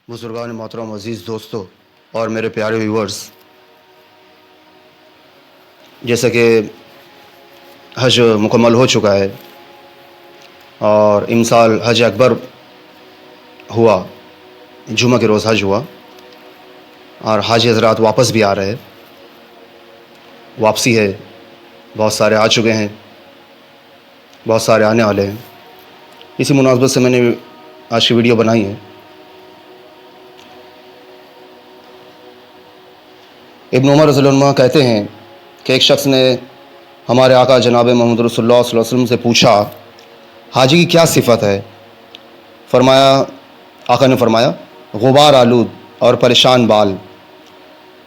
بزرگان محترم، عزیز دوستوں اور میرے پیارے ویورز، جیسا کہ حج مکمل ہو چکا ہے اور امسال حج اکبر ہوا، جمعہ کے روز حج ہوا اور حاجی حضرات واپس بھی آ رہے ہیں، واپسی ہے، بہت سارے آ چکے ہیں، بہت سارے آنے والے ہیں۔ اسی مناسبت سے میں نے آج کی ویڈیو بنائی ہے۔ ابن عمر رضی اللہ عنہ کہتے ہیں کہ ایک شخص نے ہمارے آقا جناب محمد رسول اللہ صلی اللہ علیہ وسلم سے پوچھا، حاجی کی کیا صفت ہے؟ آقا نے فرمایا، غبار آلود اور پریشان بال۔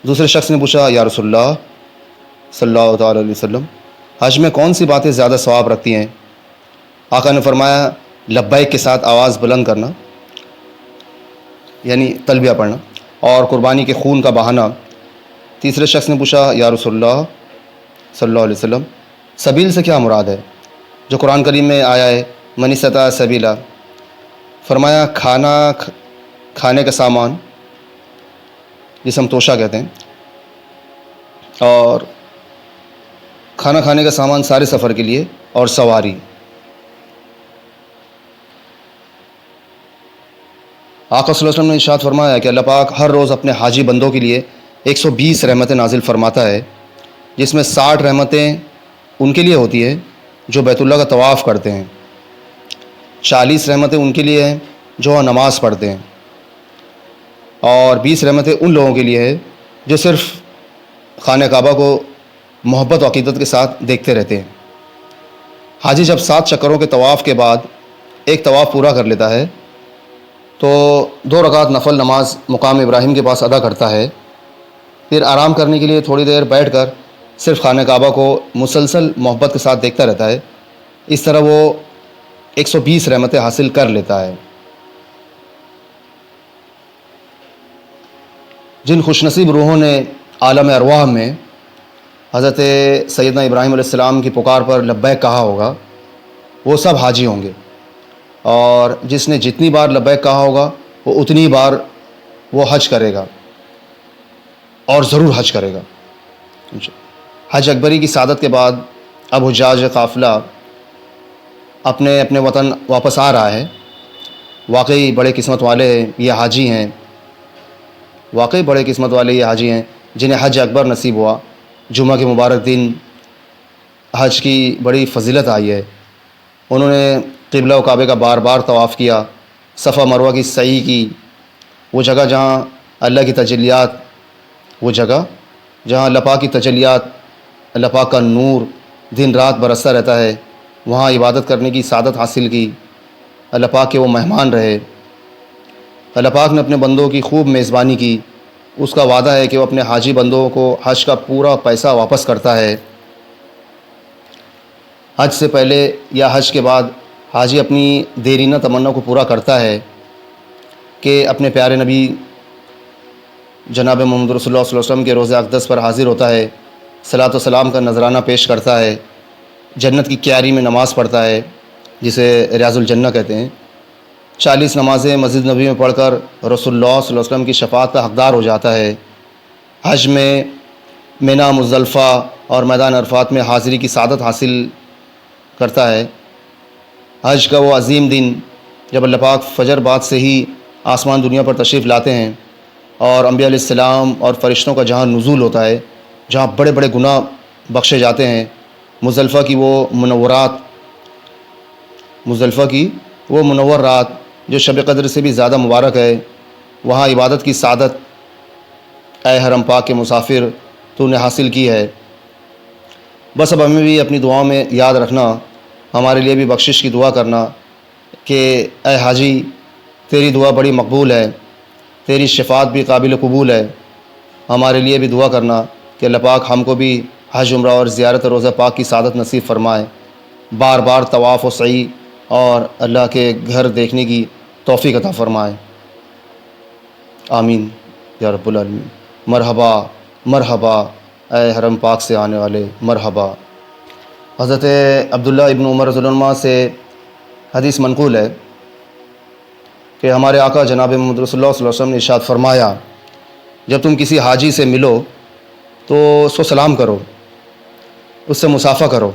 دوسرے شخص نے پوچھا، یا رسول اللہ صلی اللہ تعالی علیہ وسلم، حج میں کون سی باتیں زیادہ ثواب رکھتی ہیں؟ آقا نے فرمایا، لبیک کے ساتھ آواز بلند کرنا، یعنی تلبیہ پڑھنا، اور قربانی کے خون کا بہانا۔ تیسرے شخص نے پوچھا، یا رسول اللہ صلی اللہ علیہ وسلم، سبیل سے کیا مراد ہے جو قرآن کریم میں آیا ہے، من استطاع سبیلا؟ فرمایا، کھانے کا سامان جسے ہم توشہ کہتے ہیں، اور کھانا کھانے کا سامان سارے سفر کے لیے، اور سواری۔ آقا صلی اللہ علیہ وسلم نے ارشاد فرمایا کہ اللہ پاک ہر روز اپنے حاجی بندوں کے لیے 120 رحمتیں نازل فرماتا ہے، جس میں 60 رحمتیں ان کے لیے ہوتی ہے جو بیت اللہ کا طواف کرتے ہیں، 40 رحمتیں ان کے لیے ہیں جو نماز پڑھتے ہیں، اور 20 رحمتیں ان لوگوں کے لیے ہے جو صرف خانہ کعبہ کو محبت و عقیدت کے ساتھ دیکھتے رہتے ہیں۔ حاجی جب 7 چکروں کے طواف کے بعد ایک طواف پورا کر لیتا ہے تو 2 رکعت نفل نماز مقام ابراہیم کے پاس ادا کرتا ہے، پھر آرام کرنے کے لیے تھوڑی دیر بیٹھ کر صرف خانہ کعبہ کو مسلسل محبت کے ساتھ دیکھتا رہتا ہے۔ اس طرح وہ 120 رحمتیں حاصل کر لیتا ہے۔ جن خوش نصیب روحوں نے عالم ارواح میں حضرت سیدنا ابراہیم علیہ السلام کی پکار پر لبیک کہا ہوگا، وہ سب حاجی ہوں گے، اور جس نے جتنی بار لبیک کہا ہوگا وہ اتنی بار وہ حج کرے گا، اور ضرور حج کرے گا۔ حج اکبری کی سعادت کے بعد اب حجاج قافلہ اپنے اپنے وطن واپس آ رہا ہے۔ واقعی بڑے قسمت والے یہ حاجی ہیں، واقعی بڑے قسمت والے یہ حاجی ہیں جنہیں حج اکبر نصیب ہوا۔ جمعہ کے مبارک دن حج کی بڑی فضیلت آئی ہے۔ انہوں نے قبلہ و کعبے کا بار بار طواف کیا، صفا مروہ کی سعی کی، وہ جگہ جہاں اللہ کی تجلیات، وہ جگہ جہاں اللہ پاک کی تجلیات، اللہ پاک کا نور دن رات برستا رہتا ہے، وہاں عبادت کرنے کی سعادت حاصل کی۔ اللہ پاک کے وہ مہمان رہے۔ اللہ پاک نے اپنے بندوں کی خوب میزبانی کی۔ اس کا وعدہ ہے کہ وہ اپنے حاجی بندوں کو حج کا پورا پیسہ واپس کرتا ہے۔ حج سے پہلے یا حج کے بعد حاجی اپنی دیرینہ تمنا کو پورا کرتا ہے کہ اپنے پیارے نبی جناب محمد رسول اللہ صلی اللہ علیہ وسلم کے روضہ اقدس پر حاضر ہوتا ہے، صلاۃ و سلام کا نذرانہ پیش کرتا ہے، جنت کی کیاری میں نماز پڑھتا ہے جسے ریاض الجنہ کہتے ہیں، 40 نمازیں مسجد نبی میں پڑھ کر رسول اللہ صلی اللہ علیہ وسلم کی شفاعت کا حقدار ہو جاتا ہے۔ حج میں مینا، مزدلفہ اور میدان عرفات میں حاضری کی سعادت حاصل کرتا ہے۔ حج کا وہ عظیم دن جب اللہ پاک فجر بعد سے ہی آسمان دنیا پر تشریف لاتے ہیں، اور انبیاء علیہ السلام اور فرشتوں کا جہاں نزول ہوتا ہے، جہاں بڑے بڑے گناہ بخشے جاتے ہیں، مزدلفہ کی وہ منور رات جو شب قدر سے بھی زیادہ مبارک ہے، وہاں عبادت کی سعادت اے حرم پاک کے مسافر تو نے حاصل کی ہے۔ بس اب ہمیں بھی اپنی دعاؤں میں یاد رکھنا، ہمارے لیے بھی بخشش کی دعا کرنا کہ اے حاجی تیری دعا بڑی مقبول ہے، تیری شفاعت بھی قابل قبول ہے۔ ہمارے لیے بھی دعا کرنا کہ اللہ پاک ہم کو بھی حج، عمرہ اور زیارت روضہ پاک کی سعادت نصیب فرمائے، بار بار طواف و سعی اور اللہ کے گھر دیکھنے کی توفیق عطا فرمائے۔ آمین یا رب العالمین۔ مرحبا مرحبا اے حرم پاک سے آنے والے، مرحبا۔ حضرت عبداللہ ابن عمر رضی اللہ عنہ سے حدیث منقول ہے کہ ہمارے آقا جناب محمد رسول اللہ صلی اللہ علیہ وسلم نے ارشاد فرمایا، جب تم کسی حاجی سے ملو تو اس کو سلام کرو، اس سے مصافحہ کرو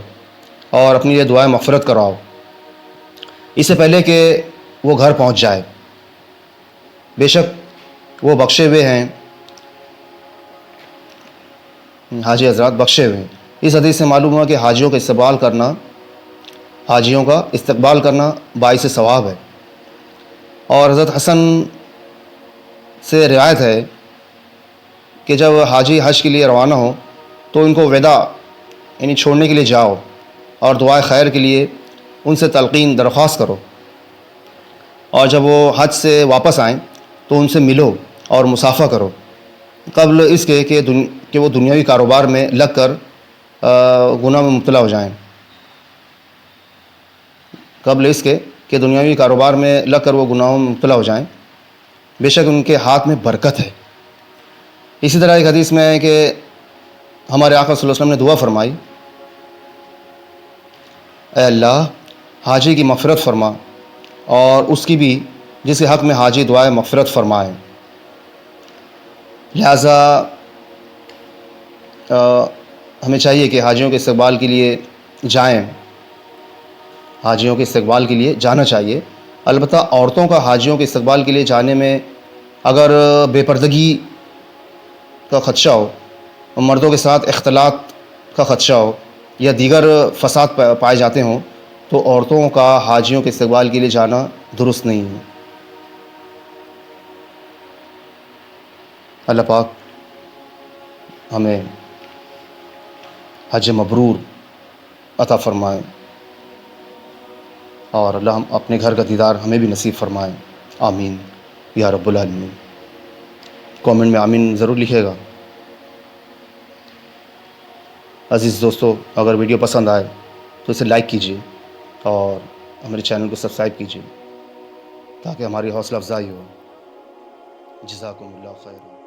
اور اپنی یہ دعائیں مغفرت کراؤ اس سے پہلے کہ وہ گھر پہنچ جائے۔ بے شک وہ بخشے ہوئے ہیں، حاجی حضرات بخشے ہوئے ہیں۔ اس حدیث سے معلوم ہوا کہ حاجیوں کا استقبال کرنا باعث ثواب ہے۔ اور حضرت حسن سے روایت ہے کہ جب حاجی حج کے لیے روانہ ہو تو ان کو وداع یعنی چھوڑنے کے لیے جاؤ اور دعائے خیر کے لیے ان سے تلقین درخواست کرو، اور جب وہ حج سے واپس آئیں تو ان سے ملو اور مصافحہ کرو قبل اس کے کہ وہ دنیاوی کاروبار میں لگ کر گناہ میں مبتلا ہو جائیں، قبل اس کے کہ دنیاوی کاروبار میں لگ کر وہ گناہوں میں مبتلا ہو جائیں۔ بے شک ان کے ہاتھ میں برکت ہے۔ اسی طرح ایک حدیث میں ہے کہ ہمارے آقا صلی اللہ علیہ وسلم نے دعا فرمائی، اے اللہ حاجی کی مغفرت فرما اور اس کی بھی جس کے حق میں حاجی دعائے مغفرت فرمائے۔ لہٰذا ہمیں چاہیے کہ حاجیوں کے استقبال کے لیے جائیں، حاجیوں کے استقبال کے لیے جانا چاہیے۔ البتہ عورتوں کا حاجیوں کے استقبال کے لیے جانے میں اگر بے پردگی کا خدشہ ہو، مردوں کے ساتھ اختلاط کا خدشہ ہو یا دیگر فساد پائے جاتے ہوں تو عورتوں کا حاجیوں کے استقبال کے لیے جانا درست نہیں ہے۔ اللہ پاک ہمیں حج مبرور عطا فرمائے اور اللہ ہم اپنے گھر کا دیدار ہمیں بھی نصیب فرمائے، آمین یا رب العالمین۔ کامنٹ میں آمین ضرور لکھیے گا۔ عزیز دوستو، اگر ویڈیو پسند آئے تو اسے لائک کیجیے اور ہمارے چینل کو سبسکرائب کیجیے تاکہ ہماری حوصلہ افزائی ہو۔ جزاکم اللہ خیر۔